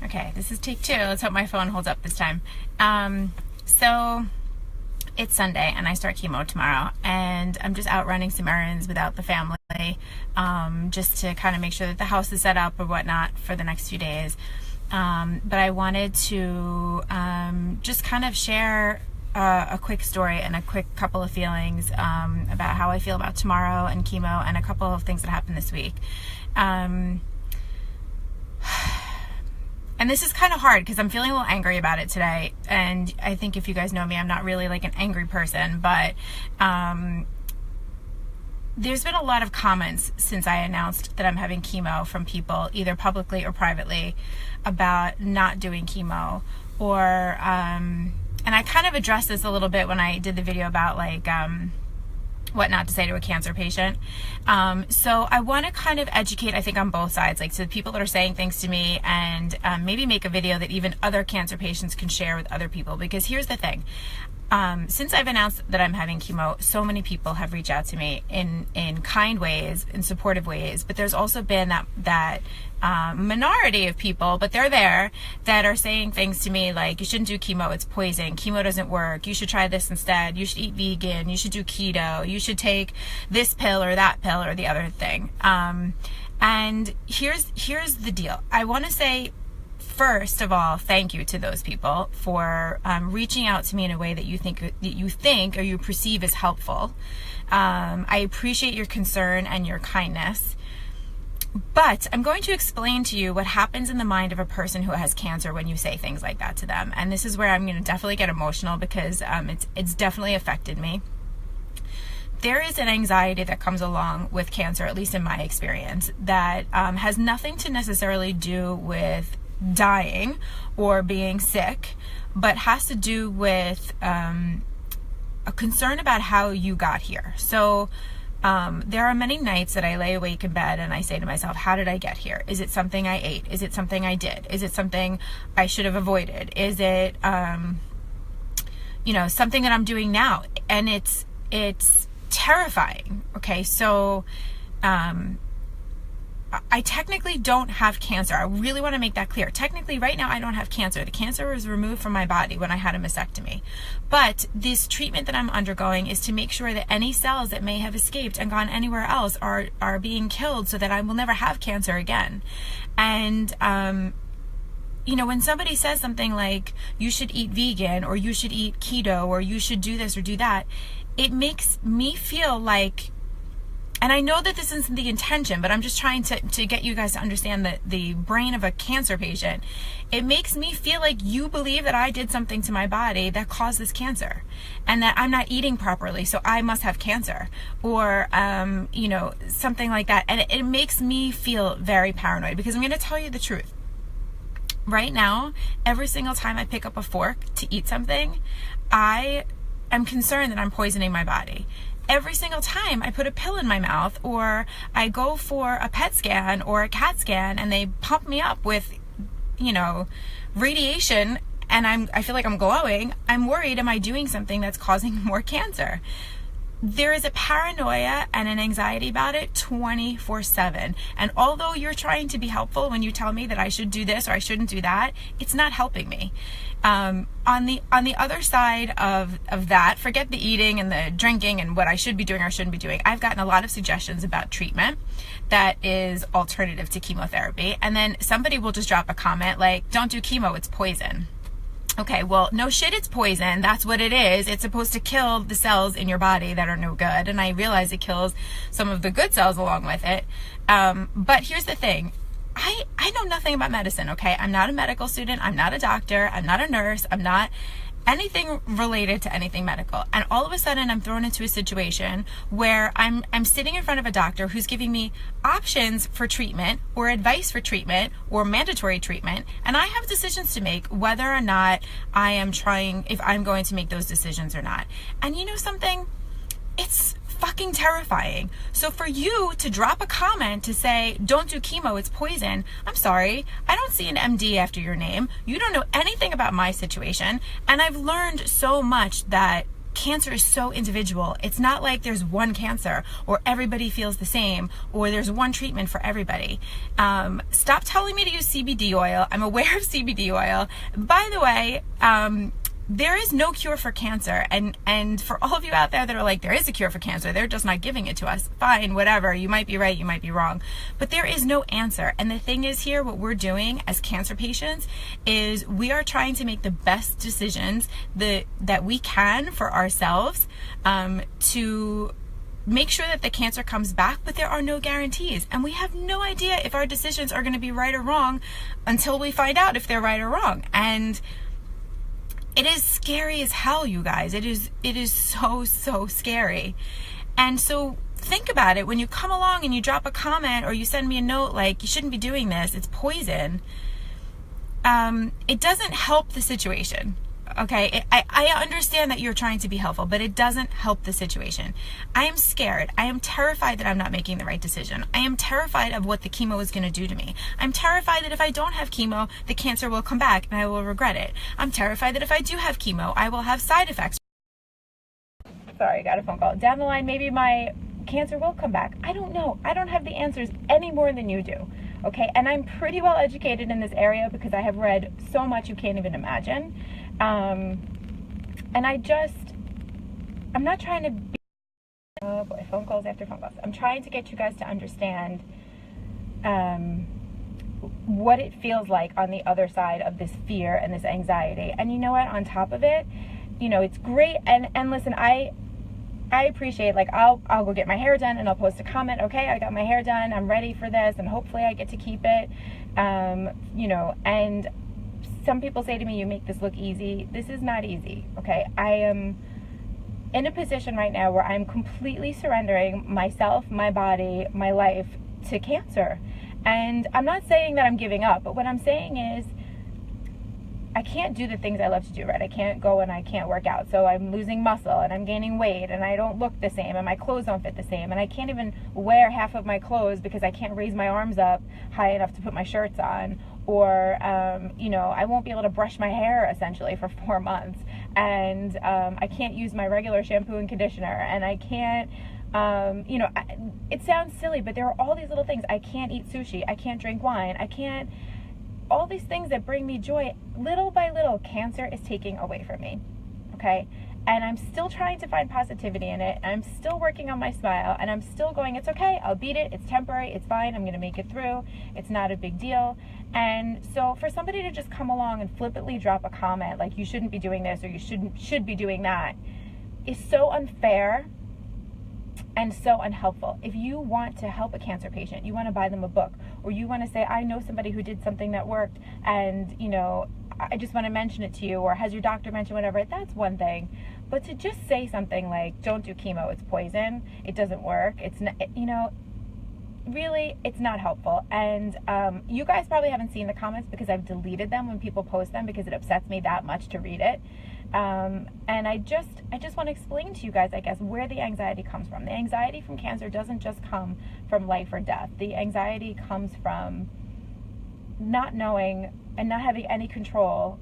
Okay, this is take 2. Let's hope my phone holds up this time. So it's Sunday and I start chemo tomorrow, and I'm just out running some errands without the family, just to kind of make sure that the house is set up or whatnot for the next few days. But I wanted to just kind of share a quick story and a quick couple of feelings about how I feel about tomorrow and chemo, and a couple of things that happened this week. And this is kind of hard because I'm feeling a little angry about it today. And I think if you guys know me, I'm not really like an angry person, but there's been a lot of comments since I announced that I'm having chemo from people, either publicly or privately, about not doing chemo, or and I kind of addressed this a little bit when I did the video about like what not to say to a cancer patient. So I want to kind of educate, I think, on both sides, like to the people that are saying things to me, and maybe make a video that even other cancer patients can share with other people. Because here's the thing. Since I've announced that I'm having chemo, so many people have reached out to me in kind ways, in supportive ways, but there's also been that minority of people, but they're there, that are saying things to me like, you shouldn't do chemo, it's poison, chemo doesn't work, you should try this instead, you should eat vegan, you should do keto, you should take this pill or that pill or the other thing. And here's the deal. I want to say, first of all, thank you to those people for reaching out to me in a way that you think or you perceive as helpful. I appreciate your concern and your kindness. But I'm going to explain to you what happens in the mind of a person who has cancer when you say things like that to them. And this is where I'm going to definitely get emotional, because it's definitely affected me. There is an anxiety that comes along with cancer, at least in my experience, that has nothing to necessarily do with dying or being sick, but has to do with a concern about how you got here. So there are many nights that I lay awake in bed and I say to myself, how did I get here? Is it something I ate? Is it something I did? Is it something I should have avoided? Is it something that I'm doing now? And it's terrifying. Okay, so I technically don't have cancer. I really want to make that clear. Technically, right now, I don't have cancer. The cancer was removed from my body when I had a mastectomy. But this treatment that I'm undergoing is to make sure that any cells that may have escaped and gone anywhere else are being killed, so that I will never have cancer again. And when somebody says something like, you should eat vegan, or you should eat keto, or you should do this or do that, it makes me feel like, and I know that this isn't the intention, but I'm just trying to get you guys to understand the brain of a cancer patient. It makes me feel like you believe that I did something to my body that caused this cancer, and that I'm not eating properly, so I must have cancer, or something like that. And it makes me feel very paranoid, because I'm going to tell you the truth. Right now, every single time I pick up a fork to eat something, I am concerned that I'm poisoning my body. Every single time I put a pill in my mouth, or I go for a PET scan or a CAT scan, and they pump me up with, radiation, and I feel like I'm glowing, I'm worried, am I doing something that's causing more cancer? There is a paranoia and an anxiety about it 24/7. And although you're trying to be helpful when you tell me that I should do this or I shouldn't do that, it's not helping me. On the other side of that, forget the eating and the drinking and what I should be doing or shouldn't be doing. I've gotten a lot of suggestions about treatment that is alternative to chemotherapy. And then somebody will just drop a comment like, don't do chemo, it's poison. Okay, well, no shit, it's poison. That's what it is. It's supposed to kill the cells in your body that are no good. And I realize it kills some of the good cells along with it. But here's the thing. I know nothing about medicine, okay? I'm not a medical student. I'm not a doctor. I'm not a nurse. I'm not anything related to anything medical. And all of a sudden, I'm thrown into a situation where I'm sitting in front of a doctor who's giving me options for treatment, or advice for treatment, or mandatory treatment, and I have decisions to make whether or not if I'm going to make those decisions or not. And you know something? It's fucking terrifying. So for you to drop a comment to say, don't do chemo, it's poison, I'm sorry, I don't see an MD after your name. You don't know anything about my situation. And I've learned so much that cancer is so individual. It's not like there's one cancer or everybody feels the same or there's one treatment for everybody. Stop telling me to use CBD oil. I'm aware of CBD oil. By the way, there is no cure for cancer, and for all of you out there that are like, there is a cure for cancer, they're just not giving it to us. Fine, whatever, you might be right, you might be wrong, but there is no answer. And the thing is here, what we're doing as cancer patients is we are trying to make the best decisions that we can for ourselves, to make sure that the cancer comes back, but there are no guarantees. And we have no idea if our decisions are going to be right or wrong until we find out if they're right or wrong. And it is scary as hell, you guys. It is so scary. And so think about it. When you come along and you drop a comment or you send me a note like, you shouldn't be doing this, it's poison, it doesn't help the situation. Okay, I understand that you're trying to be helpful, but it doesn't help the situation. I am scared. I am terrified that I'm not making the right decision. I am terrified of what the chemo is going to do to me. I'm terrified that if I don't have chemo, the cancer will come back and I will regret it. I'm terrified that if I do have chemo, I will have side effects. Sorry, I got a phone call. Down the line, maybe my cancer will come back. I don't know. I don't have the answers any more than you do. Okay, and I'm pretty well educated in this area because I have read so much you can't even imagine. And I'm not trying to be, oh boy, phone calls after phone calls. I'm trying to get you guys to understand what it feels like on the other side of this fear and this anxiety. And you know what, on top of it, you know, it's great. And listen, I appreciate, like, I'll go get my hair done and I'll post a comment, okay, I got my hair done, I'm ready for this, and hopefully I get to keep it, you know, and some people say to me, you make this look easy. This is not easy, okay? I am in a position right now where I'm completely surrendering myself, my body, my life to cancer. And I'm not saying that I'm giving up, but what I'm saying is I can't do the things I love to do, right? I can't go and I can't work out. So I'm losing muscle and I'm gaining weight and I don't look the same and my clothes don't fit the same. And I can't even wear half of my clothes because I can't raise my arms up high enough to put my shirts on. Or, you know, I won't be able to brush my hair essentially for 4 months. And I can't use my regular shampoo and conditioner. And I can't, you know, it sounds silly, but there are all these little things. I can't eat sushi. I can't drink wine. I can't, all these things that bring me joy. Little by little, cancer is taking away from me, okay? And I'm still trying to find positivity in it. I'm still working on my smile, and I'm still going, it's okay, I'll beat it, it's temporary, it's fine, I'm going to make it through, it's not a big deal. And so for somebody to just come along and flippantly drop a comment like, you shouldn't be doing this or you should be doing that, is so unfair and so unhelpful. If you want to help a cancer patient, you want to buy them a book, or you want to say, I know somebody who did something that worked, and, you know, I just want to mention it to you, or has your doctor mentioned whatever, that's one thing. But to just say something like, don't do chemo, it's poison, it doesn't work, it's not, you know, really, it's not helpful. And you guys probably haven't seen the comments because I've deleted them when people post them because it upsets me that much to read it. And I just want to explain to you guys, I guess, where the anxiety comes from. The anxiety from cancer doesn't just come from life or death. The anxiety comes from not knowing and not having any control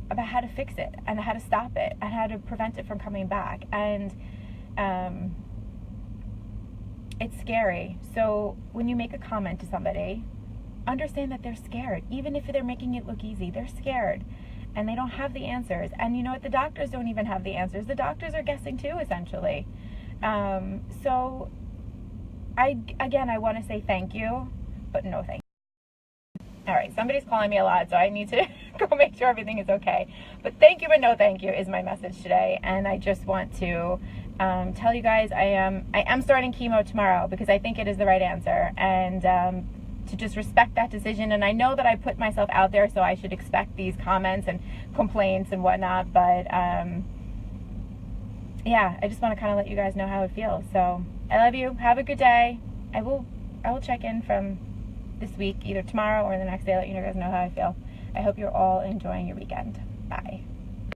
about how to fix it and how to stop it and how to prevent it from coming back. And it's scary. So when you make a comment to somebody, understand that they're scared. Even if they're making it look easy, they're scared and they don't have the answers. And you know what? The doctors don't even have the answers. The doctors are guessing too, essentially. So I want to say thank you, but no thank you. All right, somebody's calling me a lot, so I need to go make sure everything is okay. But thank you, but no thank you is my message today. And I just want to tell you guys I am starting chemo tomorrow because I think it is the right answer. And to just respect that decision. And I know that I put myself out there, so I should expect these comments and complaints and whatnot. But yeah, I just want to kind of let you guys know how it feels. So I love you. Have a good day. I will check in from this week, either tomorrow or the next day, let you guys know how I feel. I hope you're all enjoying your weekend. Bye.